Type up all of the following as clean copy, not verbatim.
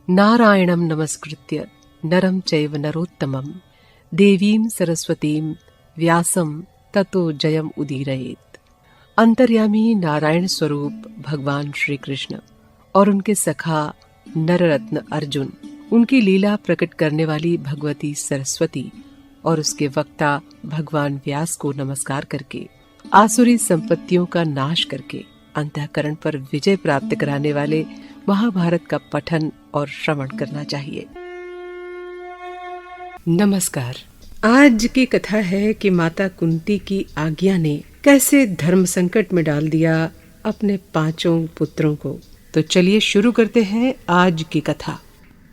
नारायणं नमस्कृत्य नरं चैव नरोत्तमं देवीं सरस्वतीं व्यासं ततो जयम उदीरयेत। अंतर्यामी नारायण स्वरूप भगवान श्री कृष्ण और उनके सखा नररत्न अर्जुन, उनकी लीला प्रकट करने वाली भगवती सरस्वती और उसके वक्ता भगवान व्यास को नमस्कार करके आसुरी संपत्तियों का नाश करके अंतःकरण पर विजय प्राप्त कराने वाले महाभारत का पठन और श्रवण करना चाहिए। नमस्कार। आज की कथा है कि माता कुंती की आज्ञा ने कैसे धर्म संकट में डाल दिया अपने 5 पुत्रों को। तो चलिए शुरू करते हैं आज की कथा।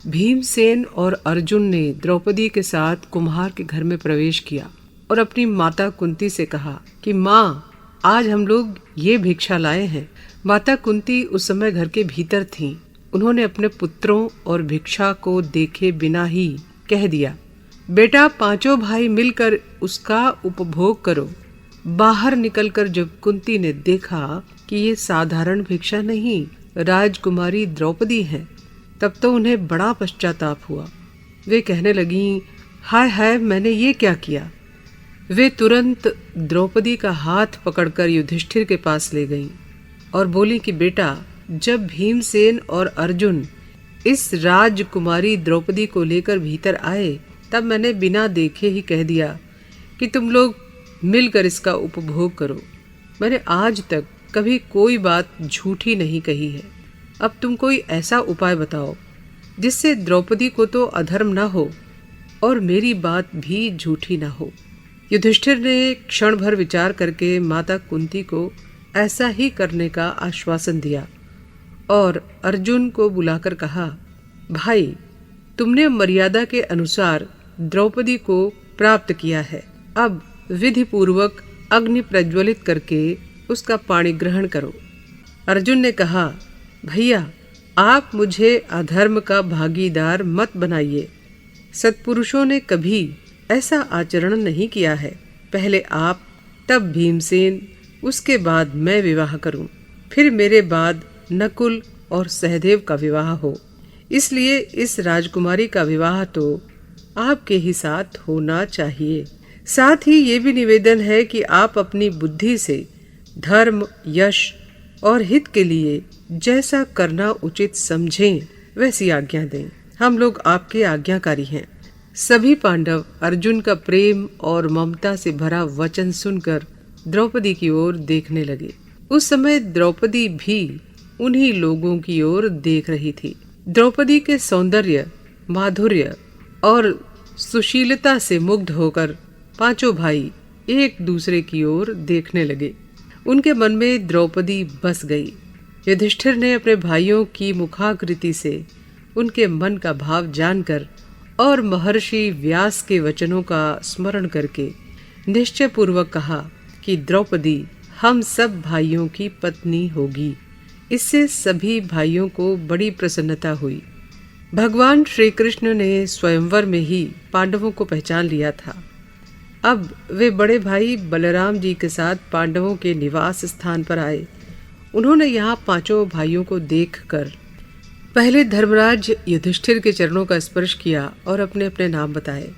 भीमसेन और अर्जुन ने द्रौपदी के साथ कुम्हार के घर में प्रवेश किया और अपनी माता कुंती से कहा कि माँ, आज हम लोग ये भिक्षा लाए हैं। माता कुंती उस समय घर के भीतर थीं। उन्होंने अपने पुत्रों और भिक्षा को देखे बिना ही कह दिया, बेटा 5 भाई मिलकर उसका उपभोग करो। बाहर निकलकर जब कुंती ने देखा कि ये साधारण भिक्षा नहीं, राजकुमारी द्रौपदी है, तब तो उन्हें बड़ा पश्चाताप हुआ। वे कहने लगीं, हाय हाय, मैंने ये क्या किया। वे तुरंत द्रौपदी का हाथ पकड़कर युधिष्ठिर के पास ले गईं और बोली कि बेटा, जब भीमसेन और अर्जुन इस राजकुमारी द्रौपदी को लेकर भीतर आए, तब मैंने बिना देखे ही कह दिया कि तुम लोग मिलकर इसका उपभोग करो। मैंने आज तक कभी कोई बात झूठी नहीं कही है। अब तुम कोई ऐसा उपाय बताओ जिससे द्रौपदी को तो अधर्म न हो और मेरी बात भी झूठी न हो। युधिष्ठिर ने क्षण भर विचार करके माता कुंती को ऐसा ही करने का आश्वासन दिया और अर्जुन को बुलाकर कहा, भाई, तुमने मर्यादा के अनुसार द्रौपदी को प्राप्त किया है। अब विधि पूर्वक अग्नि प्रज्वलित करके उसका पाणी ग्रहण करो। अर्जुन ने कहा, भैया, आप मुझे अधर्म का भागीदार मत बनाइए। सत्पुरुषों ने कभी ऐसा आचरण नहीं किया है। पहले आप, तब भीमसेन, उसके बाद मैं विवाह करूं, फिर मेरे बाद नकुल और सहदेव का विवाह हो। इसलिए इस राजकुमारी का विवाह तो आपके ही साथ होना चाहिए। साथ ही ये भी निवेदन है कि आप अपनी बुद्धि से धर्म, यश और हित के लिए जैसा करना उचित समझें वैसी आज्ञा दें। हम लोग आपके आज्ञाकारी हैं। सभी पांडव अर्जुन का प्रेम और ममता से भरा वचन सुनकर द्रौपदी की ओर देखने लगे। उस समय द्रौपदी भी उन्हीं लोगों की ओर देख रही थी। द्रौपदी के सौंदर्य, माधुर्य और सुशीलता से मुग्ध होकर 5 भाई एक दूसरे की ओर देखने लगे। उनके मन में द्रौपदी बस गई। युधिष्ठिर ने अपने भाइयों की मुखाकृति से उनके मन का भाव जानकर और महर्षि व्यास के वचनों का स्मरण करके निश्चय पूर्वक कहा कि द्रौपदी हम सब भाइयों की पत्नी होगी। इससे सभी भाइयों को बड़ी प्रसन्नता हुई। भगवान श्री कृष्ण ने स्वयंवर में ही पांडवों को पहचान लिया था। अब वे बड़े भाई बलराम जी के साथ पांडवों के निवास स्थान पर आए। उन्होंने यहाँ 5 भाइयों को देखकर पहले धर्मराज युधिष्ठिर के चरणों का स्पर्श किया और अपने अपने नाम बताए।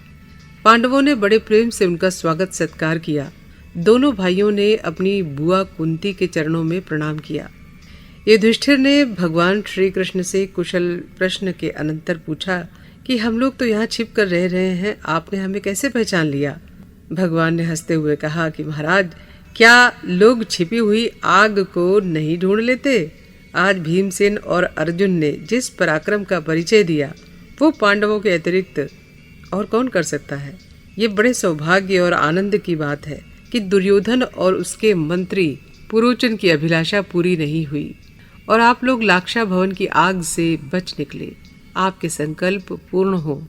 पांडवों ने बड़े प्रेम से उनका स्वागत सत्कार किया। दोनों भाइयों ने अपनी बुआ कुंती के चरणों में प्रणाम किया। युधिष्ठिर ने भगवान श्री कृष्ण से कुशल प्रश्न के अनंतर पूछा कि हम लोग तो यहाँ छिप कर रह रहे हैं, आपने हमें कैसे पहचान लिया। भगवान ने हंसते हुए कहा कि महाराज, क्या लोग छिपी हुई आग को नहीं ढूंढ लेते। आज भीमसेन और अर्जुन ने जिस पराक्रम का परिचय दिया, वो पांडवों के अतिरिक्त और कौन कर सकता है। ये बड़े सौभाग्य और आनंद की बात है कि दुर्योधन और उसके मंत्री पुरोचन की अभिलाषा पूरी नहीं हुई और आप लोग लाक्षा भवन की आग से बच निकले। आपके संकल्प पूर्ण हो,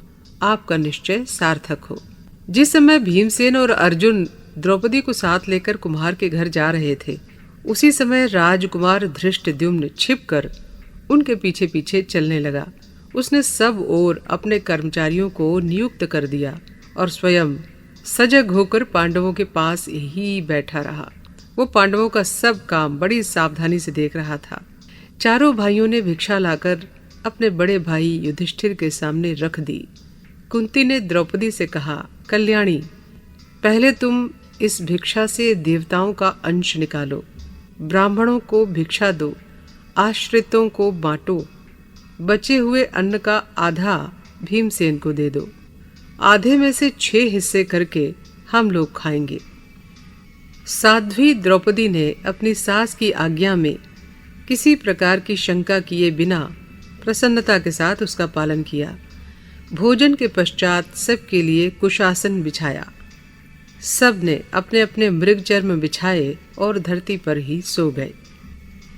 आपका निश्चय सार्थक हो। जिस समय भीमसेन और अर्जुन द्रौपदी को साथ लेकर कुम्हार के घर जा रहे थे, उसी समय राजकुमार धृष्टद्युम्न छिपकर उनके पीछे पीछे चलने लगा। उसने सब ओर अपने कर्मचारियों को नियुक्त कर दिया और स्वयं सजग होकर पांडवों के पास ही बैठा रहा। वो पांडवों का सब काम बड़ी सावधानी से देख रहा था। चारों भाइयों ने भिक्षा लाकर अपने बड़े भाई युधिष्ठिर के सामने रख दी। कुंती ने द्रौपदी से कहा, कल्याणी, पहले तुम इस भिक्षा से देवताओं का अंश निकालो, ब्राह्मणों को भिक्षा दो, आश्रितों को बांटो, बचे हुए अन्न का आधा भीमसेन को दे दो, आधे में से 6 हिस्से करके हम लोग खाएंगे। साध्वी द्रौपदी ने अपनी सास की आज्ञा में किसी प्रकार की शंका किए बिना प्रसन्नता के साथ उसका पालन किया। भोजन के पश्चात सबके लिए कुशासन बिछाया। सब ने अपने अपने मृगचर्म बिछाए और धरती पर ही सो गए।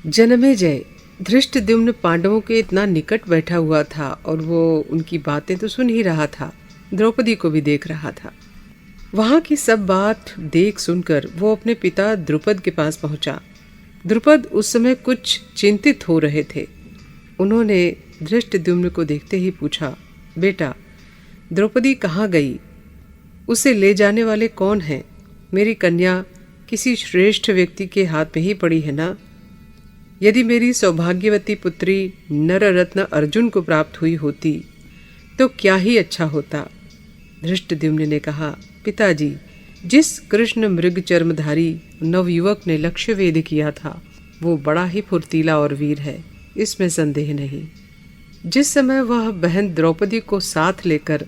जनमेजय धृष्टद्युम्न पांडवों के इतना निकट बैठा हुआ था और वो उनकी बातें तो सुन ही रहा था, द्रौपदी को भी देख रहा था। वहां की सब बात देख सुनकर वो अपने पिता द्रुपद के पास पहुंचा। द्रुपद उस समय कुछ चिंतित हो रहे थे। उन्होंने धृष्टद्युम्न को देखते ही पूछा, बेटा, द्रौपदी कहाँ गई? उसे ले जाने वाले कौन हैं? मेरी कन्या किसी श्रेष्ठ व्यक्ति के हाथ में ही पड़ी है ना? यदि मेरी सौभाग्यवती पुत्री नररत्न अर्जुन को प्राप्त हुई होती तो क्या ही अच्छा होता। धृष्टद्युम्न ने कहा, पिताजी, जिस कृष्ण मृग चर्मधारी नवयुवक ने लक्ष्य वेद किया था वो बड़ा ही फुर्तीला और वीर है, इसमें संदेह नहीं। जिस समय वह बहन द्रौपदी को साथ लेकर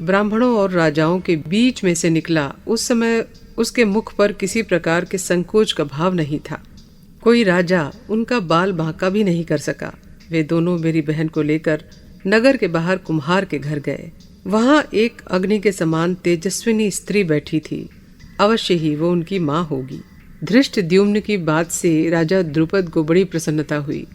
ब्राह्मणों और राजाओं के बीच में से निकला, उस समय उसके मुख पर किसी प्रकार के संकोच का भाव नहीं था। कोई राजा उनका बाल बांका भी नहीं कर सका। वे दोनों मेरी बहन को लेकर नगर के बाहर कुम्हार के घर गए। वहां एक अग्नि के समान तेजस्विनी स्त्री बैठी थी। अवश्य ही वो उनकी माँ होगी। धृष्टद्युम्न की बात से राजा द्रुपद को बड़ी प्रसन्नता हुई।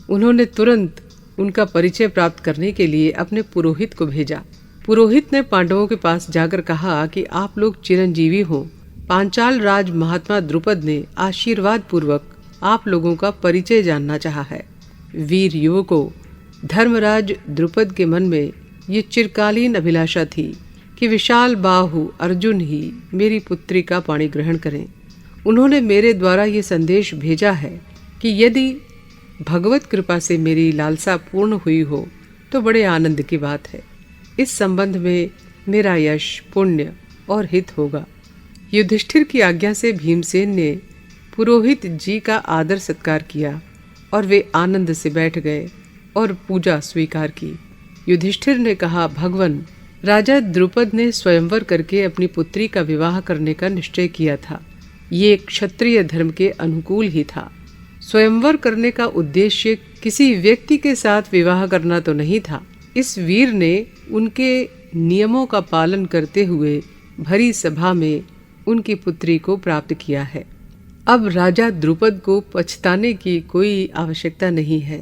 उन्होंने तुरंत उनका परिचय प्राप्त करने के लिए अपने पुरोहित को भेजा। पुरोहित ने पांडवों के पास जाकर कहा कि आप लोग चिरंजीवी हो। पांचाल राज महात्मा द्रुपद ने आशीर्वाद पूर्वक आप लोगों का परिचय जानना चाहा है। वीर युवकों, धर्मराज द्रुपद के मन में ये चिरकालीन अभिलाषा थी कि विशाल बाहु अर्जुन ही मेरी पुत्री का पाणी ग्रहण करें। उन्होंने मेरे द्वारा ये संदेश भेजा है कि यदि भगवत कृपा से मेरी लालसा पूर्ण हुई हो तो बड़े आनंद की बात है। इस संबंध में मेरा यश, पुण्य और हित होगा। युधिष्ठिर की आज्ञा से भीमसेन ने पुरोहित जी का आदर सत्कार किया और वे आनंद से बैठ गए और पूजा स्वीकार की। युधिष्ठिर ने कहा, भगवन, राजा द्रुपद ने स्वयंवर करके अपनी पुत्री का विवाह करने का निश्चय किया था। ये क्षत्रिय धर्म के अनुकूल ही था। स्वयंवर करने का उद्देश्य किसी व्यक्ति के साथ विवाह करना तो नहीं था। इस वीर ने उनके नियमों का पालन करते हुए भरी सभा में उनकी पुत्री को प्राप्त किया है। अब राजा द्रुपद को पछताने की कोई आवश्यकता नहीं है।